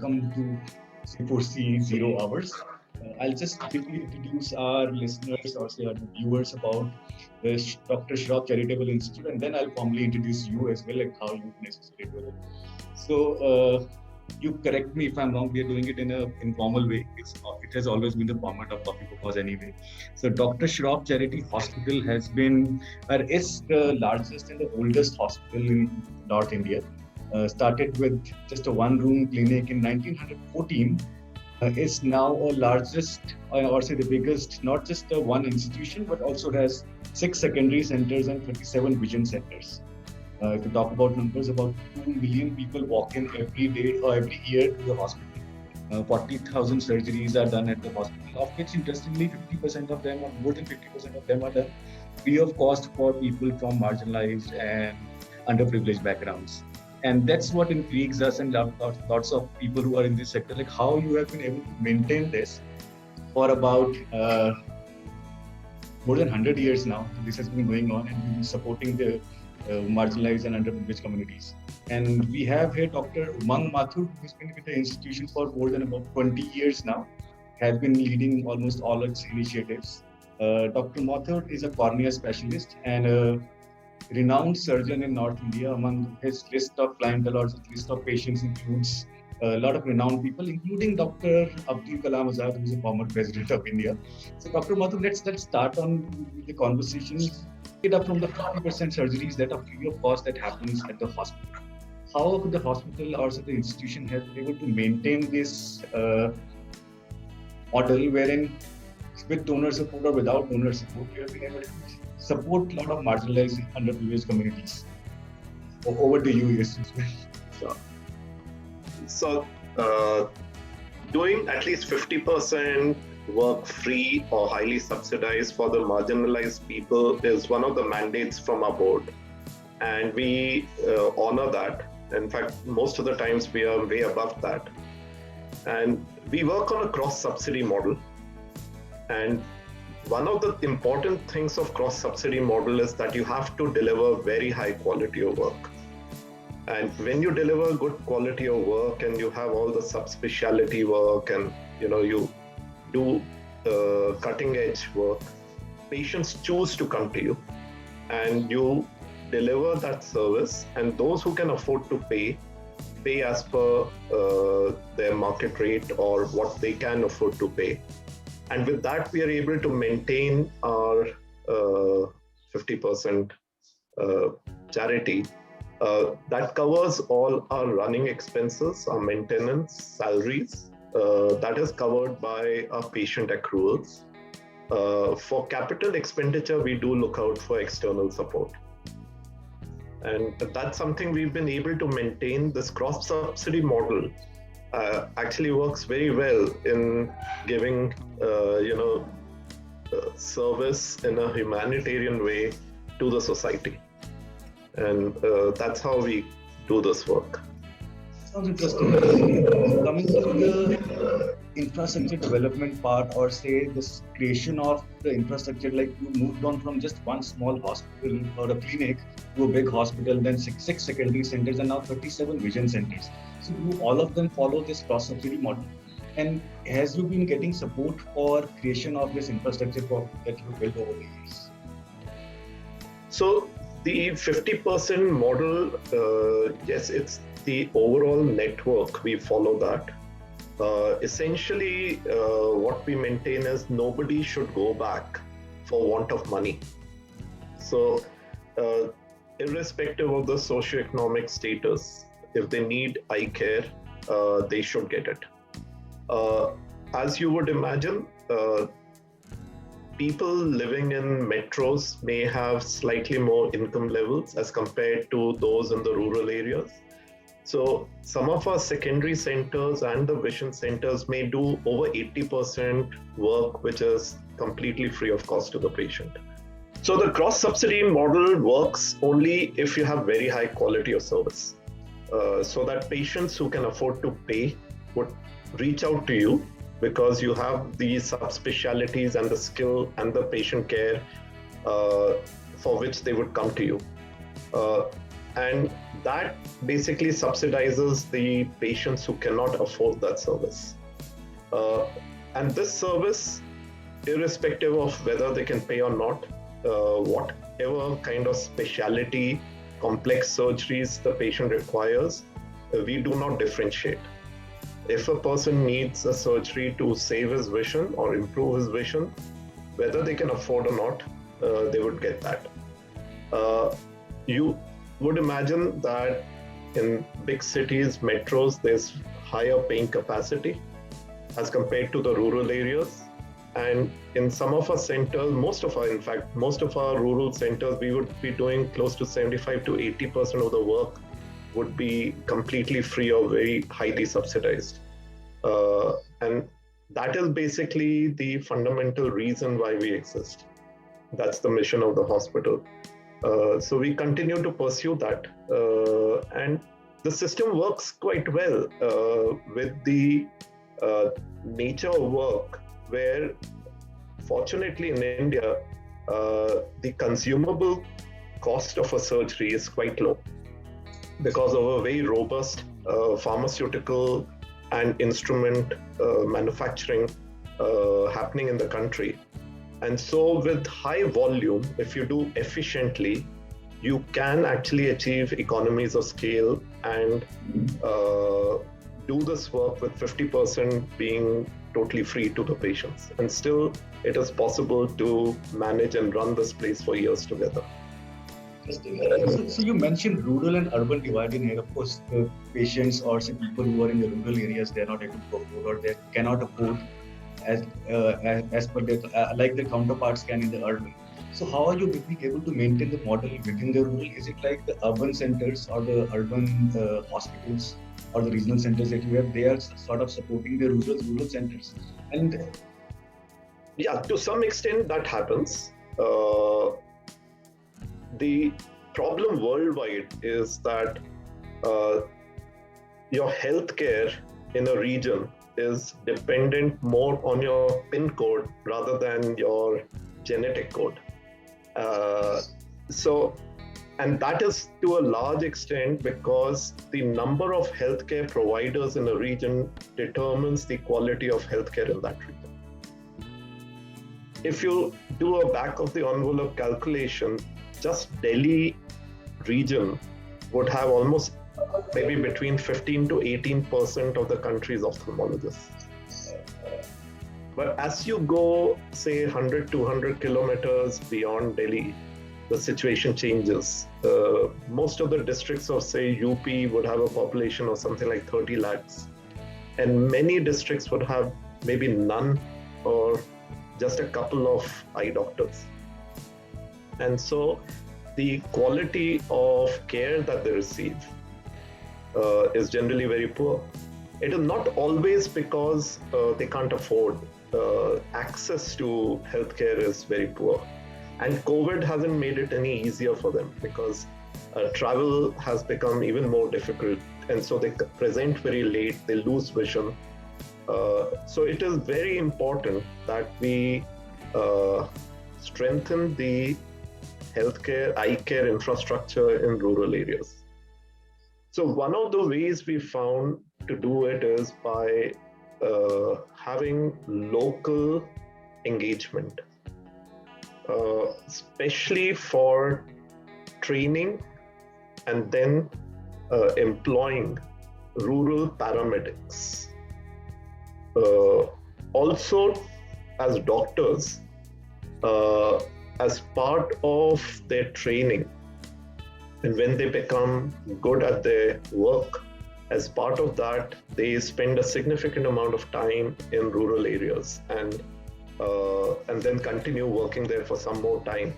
welcome to C4C 0 Hours. I'll just quickly introduce our listeners or say our viewers about the Dr. Shroff Charitable Institute, and then I'll formally introduce you as well, like how you necessarily do it. So, you correct me if I'm wrong. We are doing it in an informal way. It has always been the format of Coffee for Cause anyway. So, Dr. Shroff Charity Hospital is the largest and the oldest hospital in North India. Started with just a one-room clinic in 1914, is now a largest or say the biggest, not just a one institution, but also has 6 secondary centers and 37 vision centers. If you talk about numbers, about 2 million people walk in every day or every year to the hospital. 40,000 surgeries are done at the hospital, of which interestingly 50% of them, or more than 50% of them, are done free of cost for people from marginalized and underprivileged backgrounds. And that's what intrigues us and lots of people who are in this sector, like how you have been able to maintain this for about more than 100 years now. This has been going on and we've been supporting the marginalized and underprivileged communities. And we have here Dr. Umang Mathur, who's been with the institution for more than about 20 years now, has been leading almost all its initiatives. Dr. Mathur is a cornea specialist and a renowned surgeon in North India. Among his list of clientele or his list of patients includes a lot of renowned people, including Dr. Abdul Kalam Azad, who is a former president of India. So, Dr. Mathur, let's start on the conversation. It up from the 50% surgeries that are free of cost that happens at the hospital. How the hospital or the institution has been able to maintain this model wherein with donor support or without donor support, you have been able to support a lot of marginalized and underprivileged communities. Over to you, yes. Sure. So, doing at least 50% work free or highly subsidized for the marginalized people is one of the mandates from our board. And we honor that. In fact, most of the times we are way above that. And we work on a cross-subsidy model. And one of the important things of cross-subsidy model is that you have to deliver very high quality of work. And when you deliver good quality of work and you have all the subspecialty work and you do cutting edge work, patients choose to come to you and you deliver that service, and those who can afford to pay as per their market rate or what they can afford to pay. And with that, we are able to maintain our 50% charity. That covers all our running expenses, our maintenance, salaries. That is covered by our patient accruals. For capital expenditure, we do look out for external support. And that's something we've been able to maintain. This cross-subsidy model actually works very well in giving, service in a humanitarian way to the society. And that's how we do this work. Sounds interesting. Coming to the infrastructure development part, or say this creation of the infrastructure, like you moved on from just one small hospital or a clinic to a big hospital, then six secondary centers, and now 37 vision centers. So do all of them follow this cross-subsidy model? And has you been getting support for creation of this infrastructure that you built over the years? So the 50% model, yes, it's the overall network. We follow that. Essentially, what we maintain is nobody should go back for want of money. So, irrespective of the socioeconomic status, if they need eye care, they should get it. As you would imagine, people living in metros may have slightly more income levels as compared to those in the rural areas. So some of our secondary centers and the vision centers may do over 80% work, which is completely free of cost to the patient. So the cross-subsidy model works only if you have very high quality of service. So that patients who can afford to pay would reach out to you because you have the subspecialties and the skill and the patient care for which they would come to you. And that basically subsidizes the patients who cannot afford that service. And this service, irrespective of whether they can pay or not, whatever kind of specialty, complex surgeries the patient requires, we do not differentiate. If a person needs a surgery to save his vision or improve his vision, whether they can afford or not, they would get that. You would imagine that in big cities, metros, there's higher paying capacity as compared to the rural areas. And in some of our centers, most of our rural centers, we would be doing close to 75 to 80% of the work would be completely free or very highly subsidized. And that is basically the fundamental reason why we exist. That's the mission of the hospital. So we continue to pursue that. And the system works quite well with the nature of work, where fortunately in India, the consumable cost of a surgery is quite low because of a very robust pharmaceutical and instrument manufacturing happening in the country. And so with high volume, if you do efficiently, you can actually achieve economies of scale and do this work with 50% being totally free to the patients. And still, it is possible to manage and run this place for years together. So you mentioned rural and urban divide in here. Of course, the patients or say people who are in the rural areas, they are not able to afford or they cannot afford as per like the counterparts can in the urban. So how are you being able to maintain the model within the rural? Is it like the urban centers or the urban hospitals or the regional centers that you have? They are sort of supporting the rural centers, and yeah, to some extent that happens. The problem worldwide is that your healthcare in a region is dependent more on your PIN code rather than your genetic code. And that is to a large extent because the number of healthcare providers in a region determines the quality of healthcare in that region. If you do a back of the envelope calculation, just Delhi region would have almost maybe between 15 to 18% of the country's ophthalmologists. But as you go, say, 100, 200 kilometers beyond Delhi, the situation changes. Most of the districts of, say, UP would have a population of something like 30 lakhs. And many districts would have maybe none or just a couple of eye doctors. And so the quality of care that they receive is generally very poor. It is not always because they can't afford. Access to healthcare is very poor. And COVID hasn't made it any easier for them because travel has become even more difficult. And so they present very late, they lose vision. So it is very important that we strengthen the healthcare, eye care infrastructure in rural areas. So one of the ways we found to do it is by having local engagement, especially for training and then employing rural paramedics. Also, as doctors, as part of their training, and when they become good at their work, as part of that, they spend a significant amount of time in rural areas and then continue working there for some more time.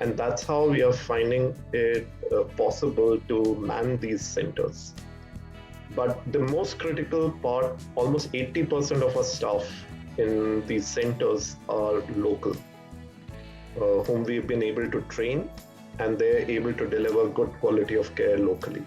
And that's how we are finding it possible to man these centers. But the most critical part, almost 80% of our staff in these centers are local, whom we've been able to train, and they're able to deliver good quality of care locally.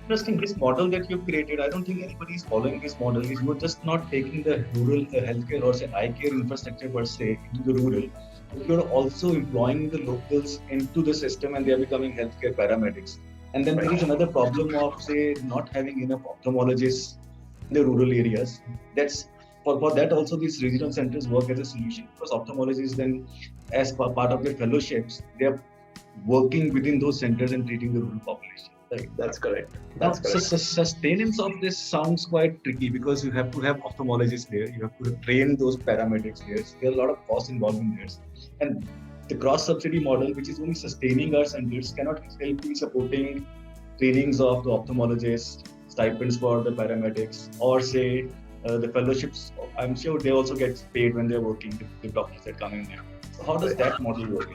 Interesting. This model that you've created, I don't think anybody is following this model. You're just not taking the rural healthcare or say eye care infrastructure per se into the rural, but you're also employing the locals into the system and they are becoming healthcare paramedics. And then there is another problem of, say, not having enough ophthalmologists in the rural areas. That's for that also these regional centers work as a solution, because ophthalmologists then, as part of their fellowships, they are working within those centers and treating the rural population. Right. That's correct. Now, sustenance of this sounds quite tricky, because you have to have ophthalmologists there, you have to train those paramedics there. So there are a lot of costs involved in this. And the cross subsidy model, which is only sustaining our centers, cannot help in supporting trainings of the ophthalmologists, stipends for the paramedics, or say the fellowships. I'm sure they also get paid when they're working, the doctors that come in there. So how does that model work?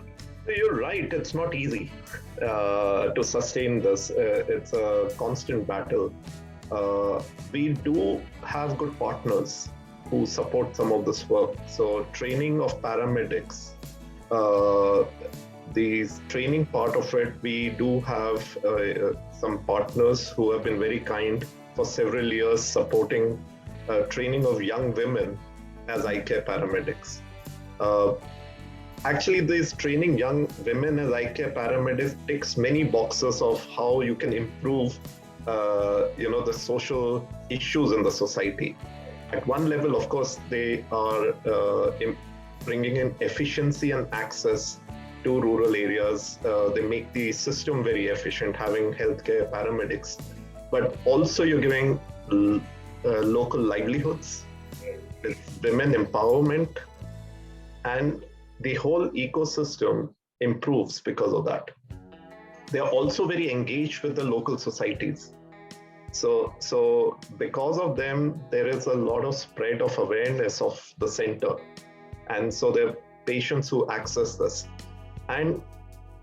You're right. It's not easy to sustain this. It's a constant battle. We do have good partners who support some of this work. So training of paramedics, the training part of it, we do have some partners who have been very kind for several years, supporting training of young women as eye care paramedics. Actually, this training young women as eye care paramedics ticks many boxes of how you can improve, the social issues in the society. At one level, of course, they are bringing in efficiency and access to rural areas. They make the system very efficient, having healthcare paramedics. But also, you're giving local livelihoods, women empowerment, and the whole ecosystem improves because of that. They are also very engaged with the local societies. So because of them, there is a lot of spread of awareness of the center. And so there are patients who access this. And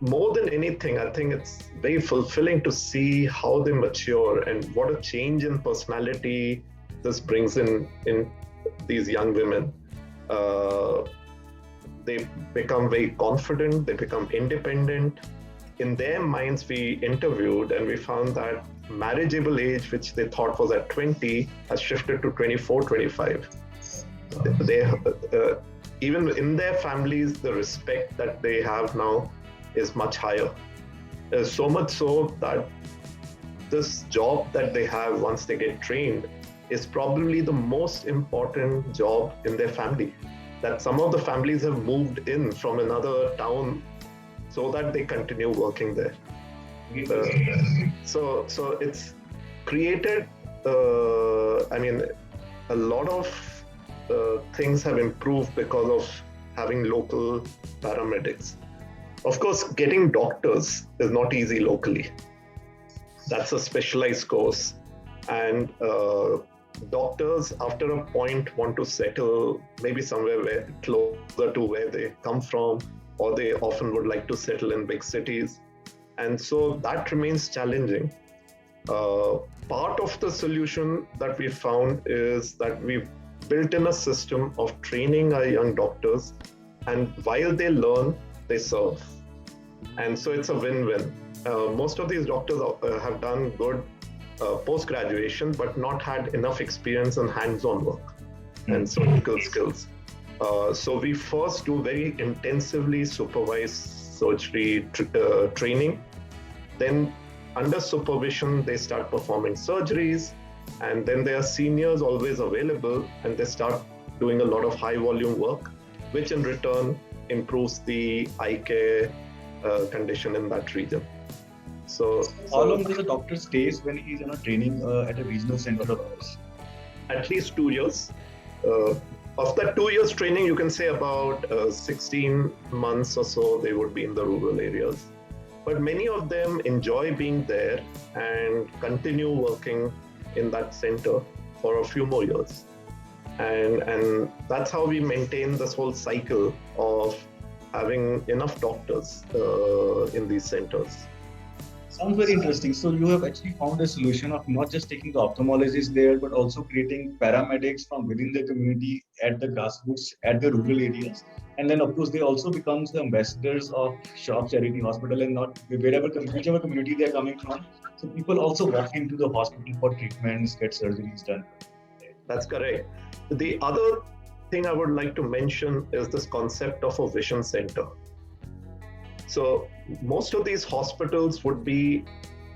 more than anything, I think it's very fulfilling to see how they mature and what a change in personality this brings in these young women. They become very confident, they become independent. In their minds, we interviewed and we found that marriageable age, which they thought was at 20, has shifted to 24, 25. Even in their families, the respect that they have now is much higher. So much so that this job that they have once they get trained is probably the most important job in their family. That some of the families have moved in from another town so that they continue working there. So it's created, a lot of things have improved because of having local paramedics. Of course, getting doctors is not easy locally. That's a specialized course. And doctors, after a point, want to settle maybe somewhere closer to where they come from, or they often would like to settle in big cities. And so that remains challenging. Part of the solution that we found is that we've built in a system of training our young doctors, and while they learn, they serve. And so it's a win-win. Most of these doctors have done good post-graduation, but not had enough experience in hands-on work and surgical skills. So we first do very intensively supervised surgery training. Then under supervision, they start performing surgeries, and then there are seniors always available, and they start doing a lot of high volume work, which in return improves the eye care condition in that region. So how long does a doctor stays when he's training at a regional center of ours? At least 2 years. Of that 2 years training, you can say about 16 months or so they would be in the rural areas. But many of them enjoy being there and continue working in that center for a few more years. And that's how we maintain this whole cycle of having enough doctors in these centers. Sounds very interesting. So you have actually found a solution of not just taking the ophthalmologists there, but also creating paramedics from within the community at the grassroots, at the rural areas. And then, of course, they also become the ambassadors of Shroff Charity Hospital, and not whichever community they are coming from. So people also walk into the hospital for treatments, get surgeries done. That's correct. The other thing I would like to mention is this concept of a vision center. So most of these hospitals would be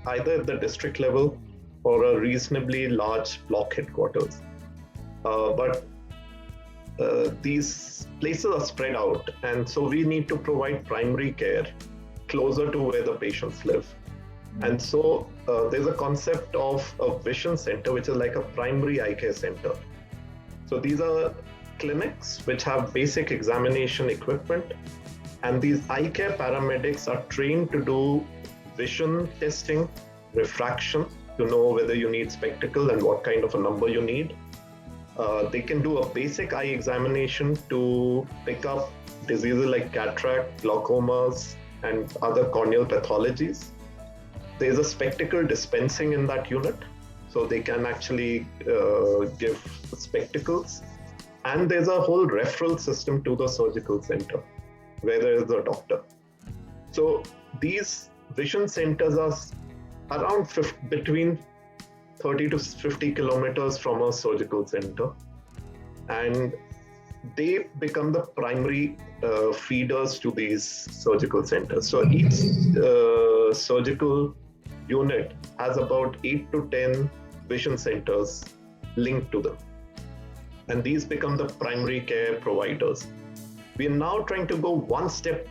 either at the district level or a reasonably large block headquarters. But these places are spread out, and so we need to provide primary care closer to where the patients live. And so there's a concept of a vision center, which is like a primary eye care center. So these are clinics which have basic examination equipment, and these eye care paramedics are trained to do vision testing, refraction, to know whether you need spectacle and what kind of a number you need. They can do a basic eye examination to pick up diseases like cataract, glaucomas, and other corneal pathologies. There's a spectacle dispensing in that unit, so they can actually give spectacles. And there's a whole referral system to the surgical center where there is a doctor. So these vision centers are around between 30 to 50 kilometers from a surgical center, and they become the primary feeders to these surgical centers. So each surgical unit has about 8 to 10 vision centers linked to them, and these become the primary care providers. We are now trying to go one step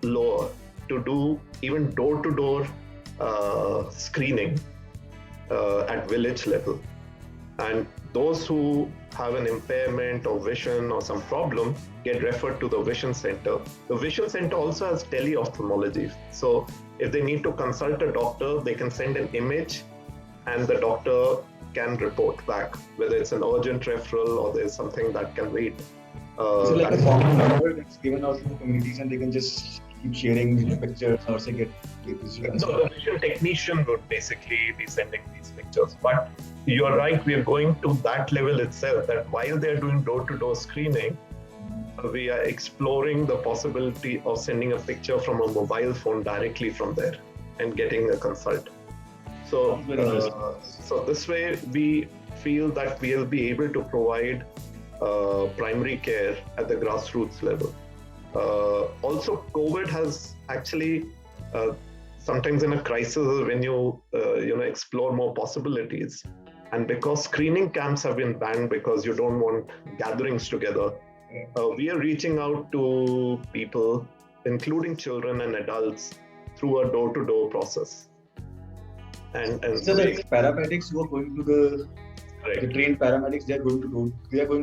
lower to do even door-to-door screening at village level. And those who have an impairment or vision or some problem get referred to the vision center. The vision center also has teleophthalmology. So if they need to consult a doctor, they can send an image and the doctor can report back whether it's an urgent referral or there's something that can wait. Is it like a common number that's given out to the communities and they can just keep sharing pictures or say get So the vision technician would basically be sending these pictures. But you're right, we are going to that level itself, that while they're doing door-to-door screening, we are exploring the possibility of sending a picture from a mobile phone directly from there and getting a consult. So, so this way we feel that we'll be able to provide primary care at the grassroots level. Also, COVID has actually sometimes in a crisis when you explore more possibilities, and because screening camps have been banned because you don't want gatherings together, we are reaching out to people, including children and adults, through a door-to-door process. And so the paramedics who are going to the trained paramedics, they are going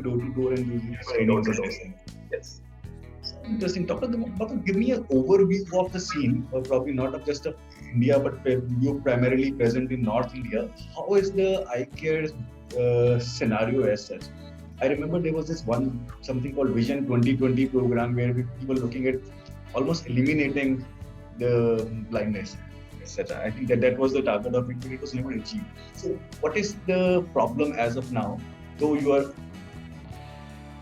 door to door and doing screening. Yes. Interesting. Dr. give me an overview of the scene, or probably not of just of India, but you're primarily present in North India. How is the eye care scenario as such? I remember there was this something called Vision 2020 program where we were looking at almost eliminating the blindness, etc. I think that was the target of it, but it was never achieved. So what is the problem as of now? Though you are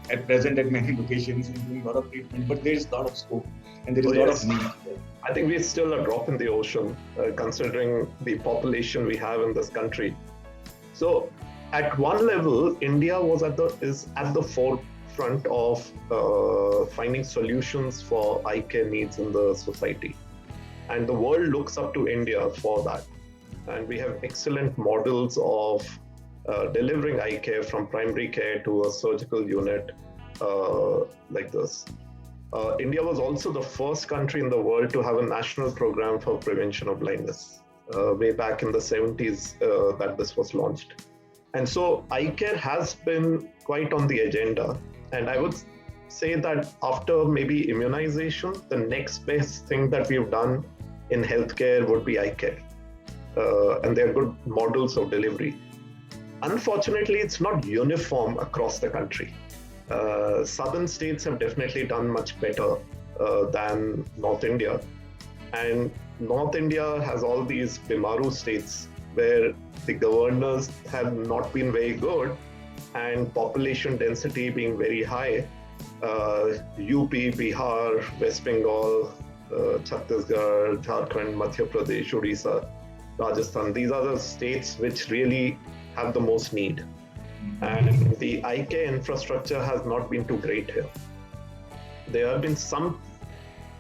at present at many locations and doing a lot of treatment, but there is a lot of scope and there is a lot of need. I think we're still a drop in the ocean, considering the population we have in this country. So at one level, India is at the forefront of finding solutions for eye care needs in the society. And the world looks up to India for that. And we have excellent models of delivering eye care from primary care to a surgical unit like this. India was also the first country in the world to have a national program for prevention of blindness. Way back in the 70s that this was launched. And so eye care has been quite on the agenda. And I would say that after maybe immunization, the next best thing that we've done in healthcare would be eye care. And they are good models of delivery. Unfortunately, it's not uniform across the country. Southern states have definitely done much better than North India. And North India has all these Bimaru states where the governors have not been very good, and population density being very high. UP, Bihar, West Bengal, Chhattisgarh, Jharkhand, Madhya Pradesh, Odisha, Rajasthan. These are the states which really have the most need. And the eye care infrastructure has not been too great here. There have been some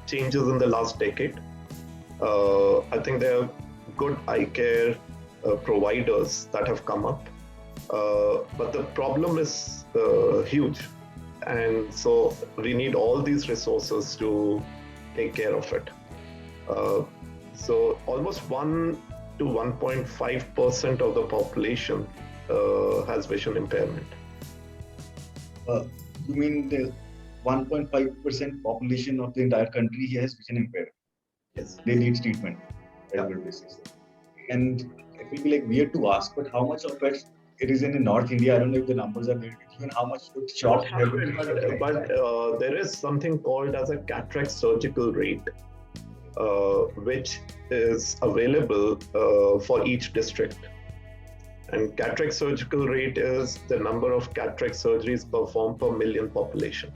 changes in the last decade. I think there are good eye care providers that have come up, but the problem is huge, and so we need all these resources to take care of it. So almost 1 to 1.5% of the population has vision impairment. You mean the 1.5% population of the entire country has vision impaired? Yes. They need treatment on a regular basis. And it will be like weird to ask, but how much of it is in North India? I don't know if the numbers are there. Even how much would shops have been but there is something called as a cataract surgical rate, which is available for each district. And cataract surgical rate is the number of cataract surgeries performed per million population.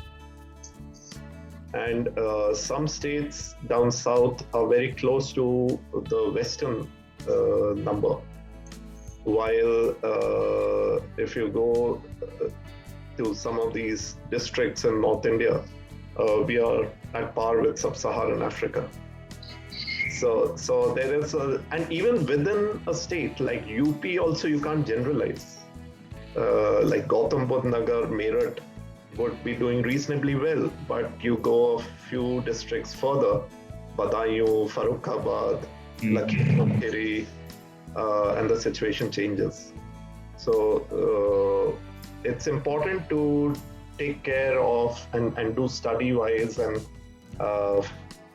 And some states down south are very close to the western number. While if you go to some of these districts in North India, we are at par with sub-Saharan Africa. So there is and even within a state like UP also you can't generalize. Like Gautam Budh Nagar, Meerut would be doing reasonably well, but you go a few districts further, Badaयूं, Farrukhabad, Lakhimpur, and the situation changes. So it's important to take care of and do study-wise and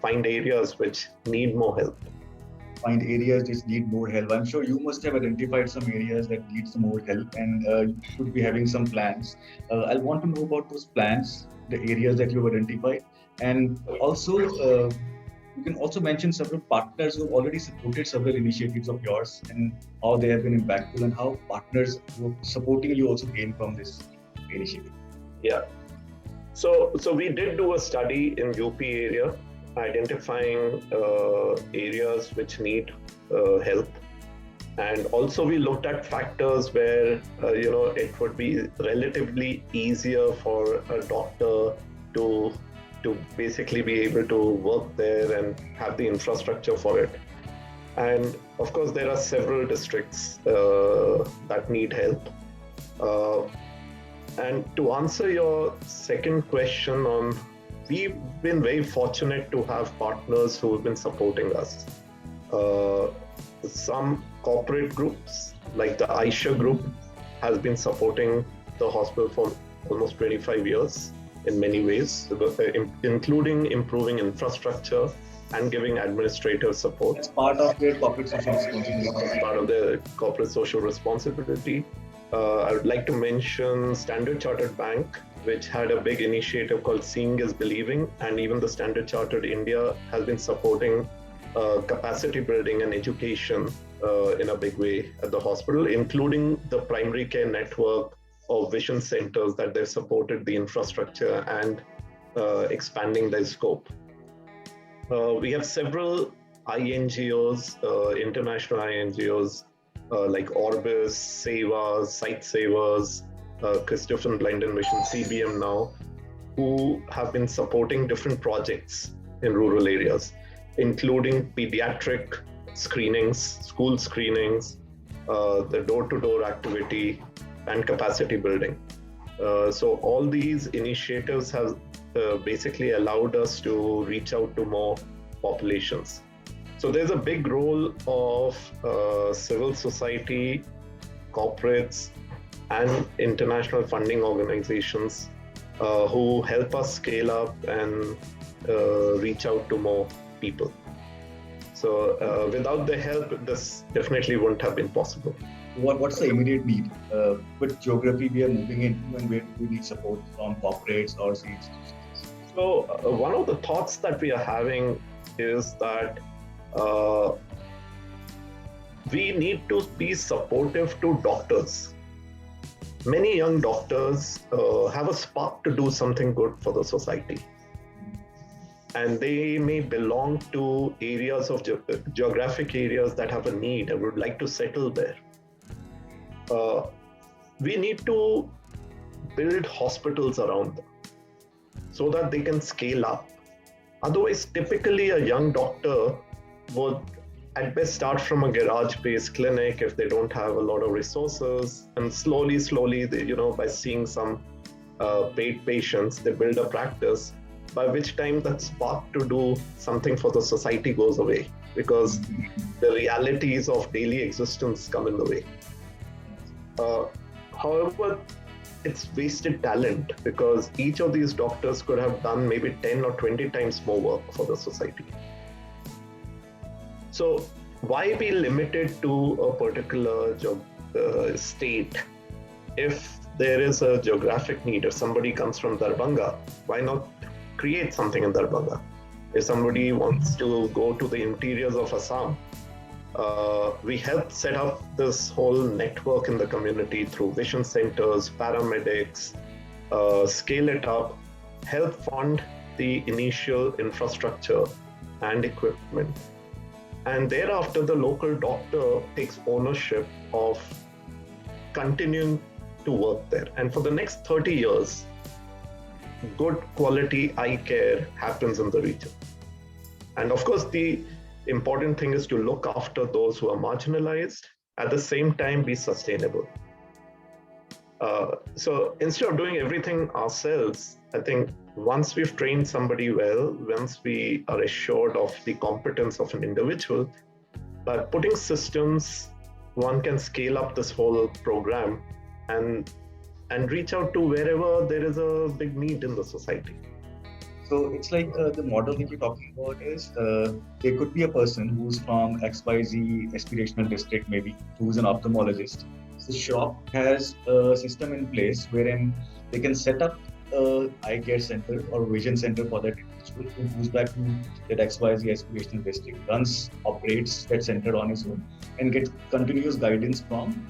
find areas which need more help. Find areas which need more help. I'm sure you must have identified some areas that need some more help, and you should be having some plans. I'll want to know about those plans, the areas that you've identified, and also you can also mention several partners who have already supported several initiatives of yours and how they have been impactful and how partners who are supporting you also gain from this initiative. Yeah. So we did do a study in UP area, identifying areas which need help, and also we looked at factors where it would be relatively easier for a doctor to basically be able to work there and have the infrastructure for it. And of course there are several districts that need help. And to answer your second question on, we've been very fortunate to have partners who have been supporting us. Some corporate groups, like the Aisha Group, has been supporting the hospital for almost 25 years in many ways, including improving infrastructure and giving administrative support. As part of their corporate social responsibility. Part of their corporate social responsibility. I would like to mention Standard Chartered Bank, which had a big initiative called Seeing is Believing, and even the Standard Chartered India has been supporting capacity building and education in a big way at the hospital, including the primary care network of vision centers that they've supported the infrastructure and expanding their scope. We have several INGOs, international INGOs, like Orbis, Seva, Sight Savers, Christopher Blind and Vision, CBM now, who have been supporting different projects in rural areas, including pediatric screenings, school screenings, the door-to-door activity, and capacity building. So all these initiatives have basically allowed us to reach out to more populations. So there's a big role of civil society, corporates, and international funding organizations who help us scale up and reach out to more people. So without their help, this definitely wouldn't have been possible. What's the immediate need? What geography we are moving into, and where do we need support from corporates or institutions? So one of the thoughts that we are having is that we need to be supportive to doctors. Many young doctors have a spark to do something good for the society. And they may belong to areas of geographic areas that have a need and would like to settle there. We need to build hospitals around them so that they can scale up. Otherwise, typically a young doctor would at best start from a garage-based clinic if they don't have a lot of resources, and slowly, they, by seeing some paid patients, they build a practice. By which time that spark to do something for the society goes away, because the realities of daily existence come in the way. However, it's wasted talent, because each of these doctors could have done maybe 10 or 20 times more work for the society. So why be limited to a particular state? If there is a geographic need, if somebody comes from Darbhanga, why not create something in Darbhanga? If somebody wants to go to the interiors of Assam, we help set up this whole network in the community through vision centers, paramedics, scale it up, help fund the initial infrastructure and equipment. And thereafter, the local doctor takes ownership of continuing to work there. And for the next 30 years, good quality eye care happens in the region. And of course, the important thing is to look after those who are marginalized, at the same time be sustainable. So instead of doing everything ourselves, I think once we've trained somebody well, once we are assured of the competence of an individual, by putting systems, one can scale up this whole program and reach out to wherever there is a big need in the society. So it's like the model that you're talking about is there could be a person who's from XYZ aspirational district, maybe, who's an ophthalmologist. So Shroff has a system in place wherein they can set up a eye care center or vision center for that individual who goes back to that XYZ aspirational district, operates that center on his own, and gets continuous guidance from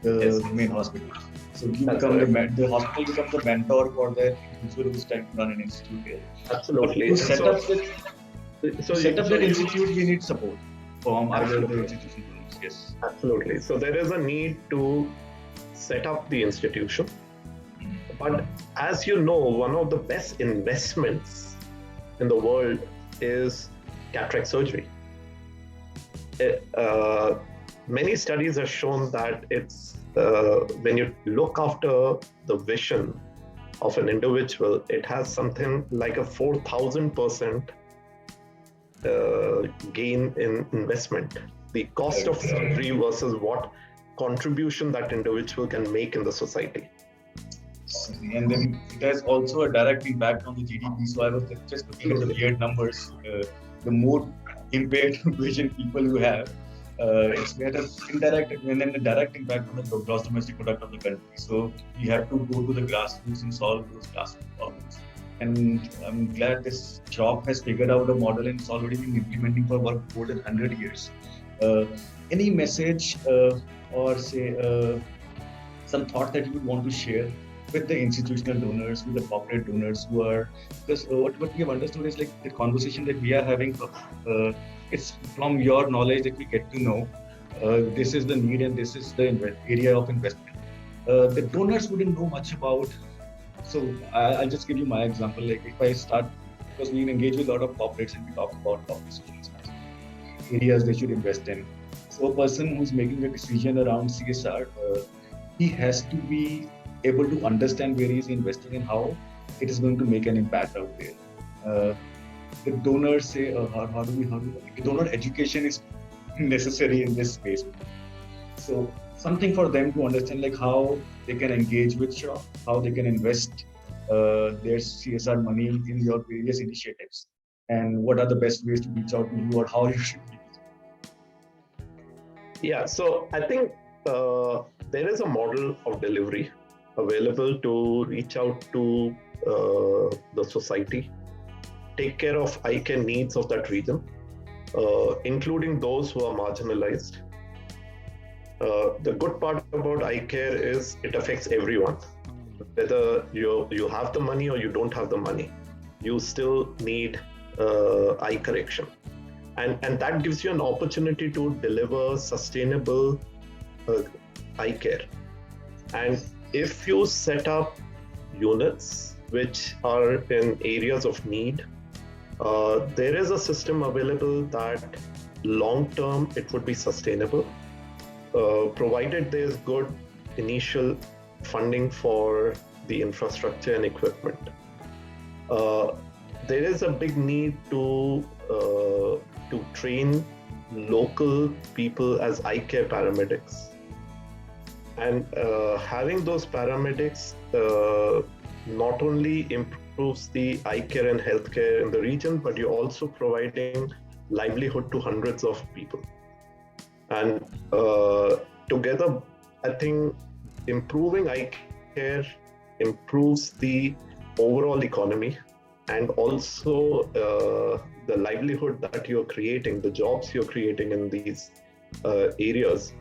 the main hospital. So you become the hospital becomes the mentor for that individual who's trying to run an institute here. Absolutely. But to set up that institute, we need support from either the institution. Yes. Absolutely. So there is a need to set up the institution. But as you know, one of the best investments in the world is cataract surgery. Many studies have shown that it's when you look after the vision of an individual, it has something like a 4,000% gain in investment. The cost of surgery versus what contribution that individual can make in the society. And then it has also a direct impact on the GDP. So I was just looking at the weird numbers. The more impaired vision people you have, it's got an indirect and then a direct impact on the gross domestic product of the country. So you have to go to the grassroots and solve those grassroots problems. And I'm glad this Shroff has figured out a model and it's already been implementing for about more than 100 years. Any message or say some thought that you would want to share with the institutional donors, with the corporate donors who are, because what we have understood is like the conversation that we are having, it's from your knowledge that we get to know this is the need and this is the area of investment. The donors wouldn't know much about. So I'll just give you my example. Like if I start, because we engage with a lot of corporates and we talk about corporate solutions, areas they should invest in. So a person who's making a decision around CSR, he has to be able to understand where he's investing and how it is going to make an impact out there. The donors say, how do we donor education is necessary in this space. So something for them to understand, like how they can engage with Shroff, how they can invest their CSR money in your various initiatives, and what are the best ways to reach out to you or how you should use it. Yeah, so I think there is a model of delivery available to reach out to the society, take care of eye care needs of that region, including those who are marginalized. The good part about eye care is it affects everyone. Whether you have the money or you don't have the money, you still need eye correction. And that gives you an opportunity to deliver sustainable eye care. And if you set up units which are in areas of need, there is a system available that long term it would be sustainable, provided there's good initial funding for the infrastructure and equipment. There is a big need to train local people as eye care paramedics, and having those paramedics not only improves the eye care and healthcare in the region, but you're also providing livelihood to hundreds of people. And together, I think improving eye care improves the overall economy, and also the livelihood that you're creating, the jobs you're creating in these areas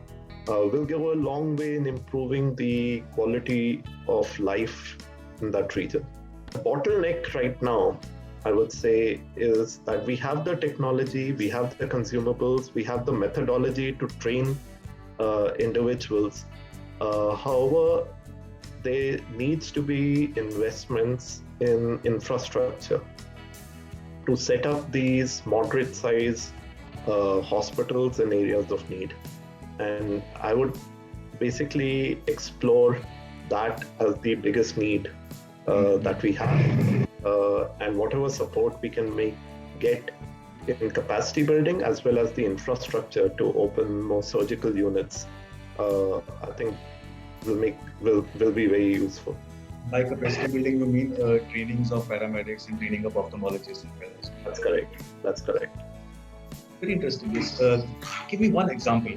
will go a long way in improving the quality of life in that region. The bottleneck right now, I would say, is that we have the technology, we have the consumables, we have the methodology to train individuals. However, there needs to be investments in infrastructure to set up these moderate size hospitals in areas of need. And I would basically explore that as the biggest need that we have, and whatever support we can get in capacity building as well as the infrastructure to open more surgical units, I think will be very useful. By capacity building, you mean trainings of paramedics and training of ophthalmologists and fellows? That's correct. Very interesting. Give me one example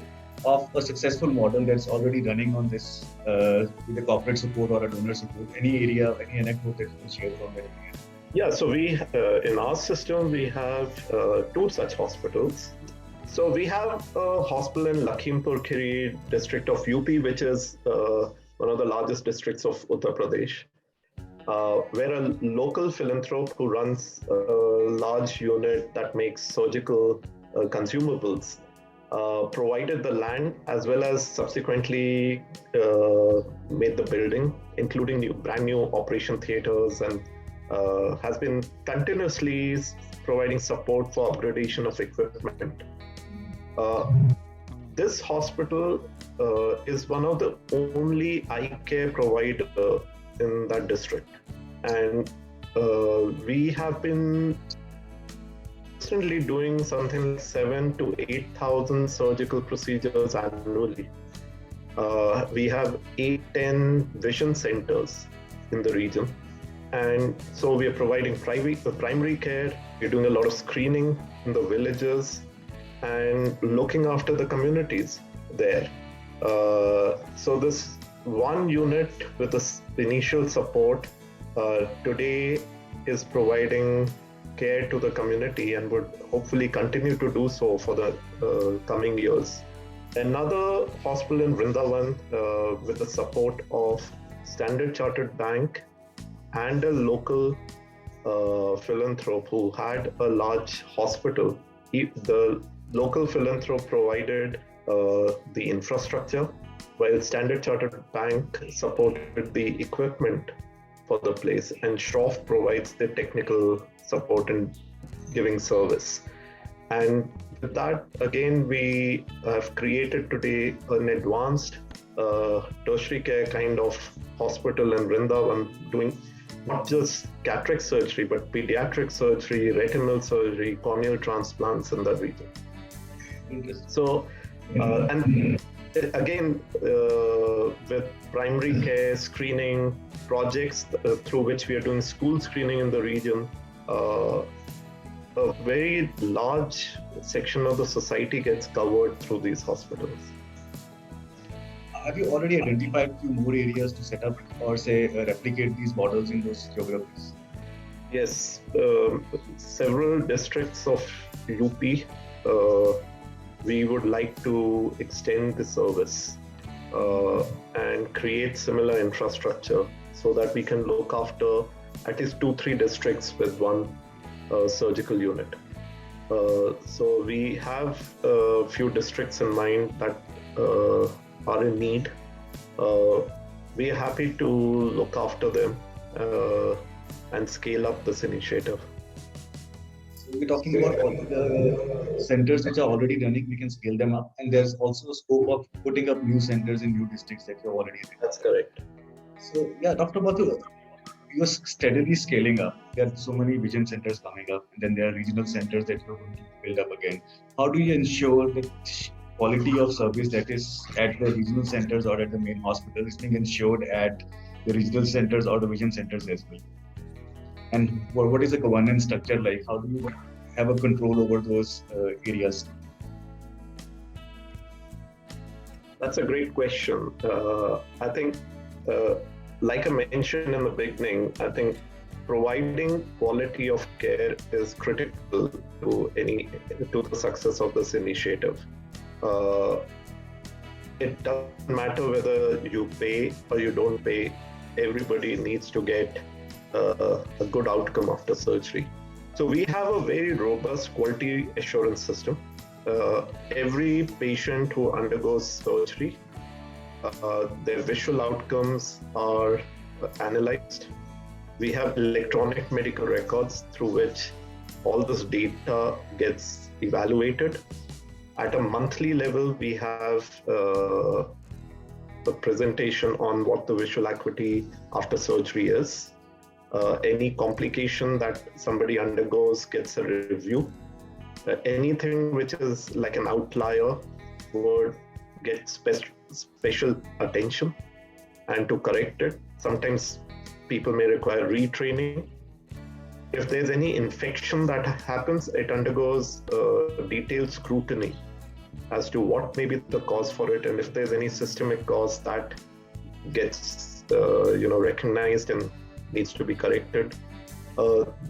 of a successful model that's already running on this with a corporate support or a donor support. Any area, any anecdote that you can share from that area? Yeah, so we in our system we have two such hospitals. So we have a hospital in Lakhimpur Kheri district of UP, which is one of the largest districts of Uttar Pradesh, where a local philanthrope who runs a large unit that makes surgical consumables provided the land as well as subsequently made the building, including brand new operation theaters, and has been continuously providing support for upgradation of equipment. This hospital is one of the only eye care provider in that district, and we have been constantly doing something like 7,000 to 8,000 surgical procedures annually. We have 8-10 vision centers in the region, and so we are providing primary care. We're doing a lot of screening in the villages and looking after the communities there. So this one unit with this initial support today is providing care to the community and would hopefully continue to do so for the coming years. Another hospital in Vrindavan with the support of Standard Chartered Bank and a local philanthrope who had a large hospital. The local philanthrope provided the infrastructure, while Standard Chartered Bank supported the equipment for the place, and Shroff provides the technical support in giving service. And with that, again, we have created today an advanced tertiary care kind of hospital in Vrindavan, doing not just cataract surgery, but pediatric surgery, retinal surgery, corneal transplants in that region. So, and again, with primary care screening projects through which we are doing school screening in the region, a very large section of the society gets covered through these hospitals. Have you already identified a few more areas to set up or say replicate these models in those geographies? Yes, several districts of UP, we would like to extend the service and create similar infrastructure so that we can look after at least 2-3 districts with one surgical unit. So we have a few districts in mind that are in need. We are happy to look after them and scale up this initiative. We're talking about all the centers which are already running, we can scale them up. And there's also a scope of putting up new centers in new districts that you're already in. That's correct. So, yeah, Dr. Batu, you're steadily scaling up. There are so many vision centers coming up, and then there are regional centers that you're going to build up again. How do you ensure that quality of service that is at the regional centers or at the main hospital is being ensured at the regional centers or the vision centers as well? And what is the governance structure like? How do you have a control over those areas? That's a great question. I think, like I mentioned in the beginning, I think providing quality of care is critical to the success of this initiative. It doesn't matter whether you pay or you don't pay. Everybody needs to get a good outcome after surgery. So we have a very robust quality assurance system. Every patient who undergoes surgery, their visual outcomes are analyzed. We have electronic medical records through which all this data gets evaluated. At a monthly level, we have a presentation on what the visual acuity after surgery is. Any complication that somebody undergoes gets a review. Anything which is like an outlier would get special attention, and to correct it. Sometimes people may require retraining. If there's any infection that happens, it undergoes detailed scrutiny as to what may be the cause for it, and if there's any systemic cause that gets recognized and needs to be corrected.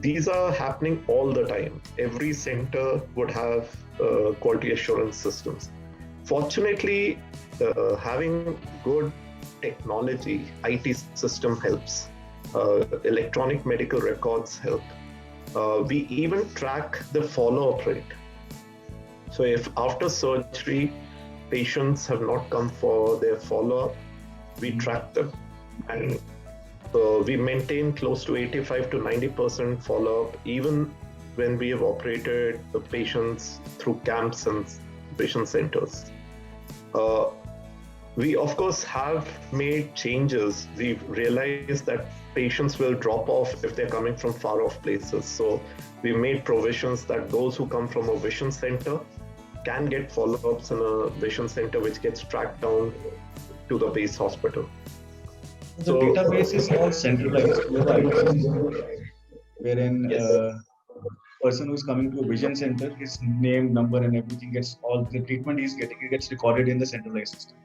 These are happening all the time. Every center would have quality assurance systems. Fortunately, having good technology, IT system helps. Electronic medical records help. We even track the follow-up rate. So if after surgery, patients have not come for their follow-up, we track them. And we maintain close to 85 to 90% follow-up, even when we have operated the patients through camps and patient centers. We, of course, have made changes. We've realized that patients will drop off if they're coming from far-off places. So we made provisions that those who come from a vision center can get follow-ups in a vision center, which gets tracked down to the base hospital. The database is all centralized, wherein person who's coming to a vision center, his name, number, and everything gets all the treatment he's getting, it gets recorded in the centralized system.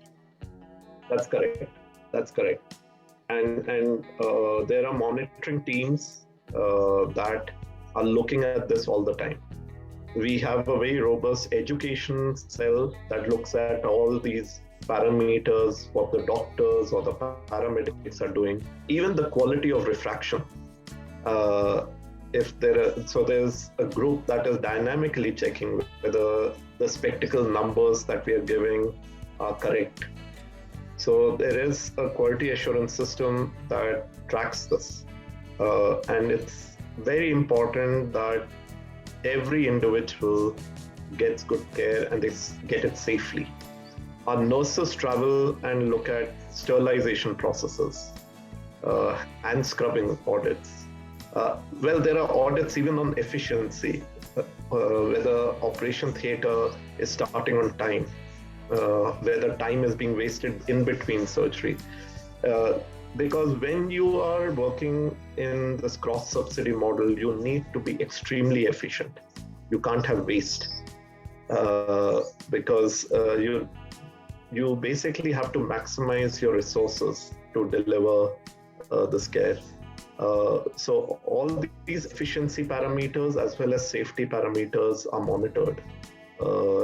That's correct. And there are monitoring teams that are looking at this all the time. We have a very robust education cell that looks at all these parameters, what the doctors or the paramedics are doing, even the quality of refraction. There's a group that is dynamically checking whether the spectacle numbers that we are giving are correct. So there is a quality assurance system that tracks this. And it's very important that every individual gets good care and they get it safely. Our nurses travel and look at sterilization processes and scrubbing audits. There are audits even on efficiency, whether operation theater is starting on time, whether time is being wasted in between surgery. Because when you are working in this cross-subsidy model, you need to be extremely efficient. You can't have waste because you basically have to maximize your resources to deliver this care. So all these efficiency parameters as well as safety parameters are monitored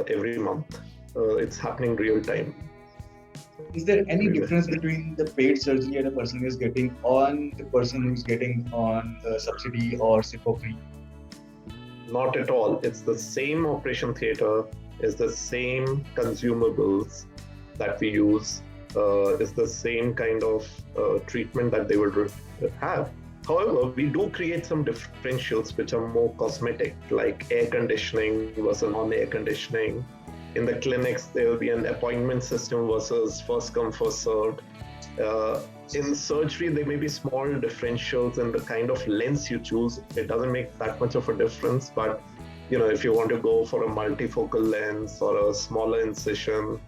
every month. It's happening real time. Is there any difference between the paid surgery that a person is getting on the person who's getting on subsidy or say for free? Not at all. It's the same operation theater, it's the same consumables that we use, it's the same kind of treatment that they would have. However, we do create some differentials which are more cosmetic, like air conditioning versus non-air conditioning. In the clinics, there will be an appointment system versus first come, first served. In surgery, there may be small differentials in the kind of lens you choose. It doesn't make that much of a difference, but if you want to go for a multifocal lens or a smaller incision,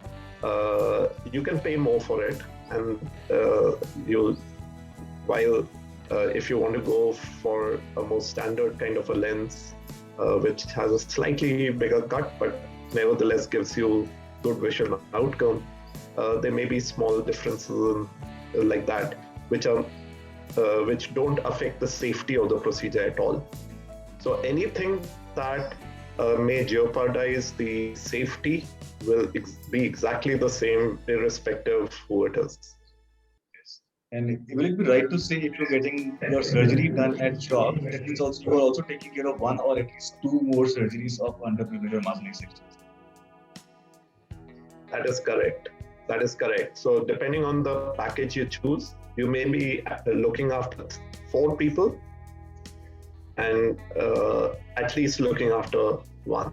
you can pay more for it. And if you want to go for a more standard kind of a lens, which has a slightly bigger cut, but nevertheless gives you good vision outcome, there may be small differences like that, which don't affect the safety of the procedure at all. So anything that may jeopardize the safety will be exactly the same, irrespective of who it is. And will it be right to say if you're getting your surgery done at Shroff, that means also you are also taking care of one or at least two more surgeries of underprivileged or marginalized sections? That is correct. So depending on the package you choose, you may be looking after 4 people and at least looking after one.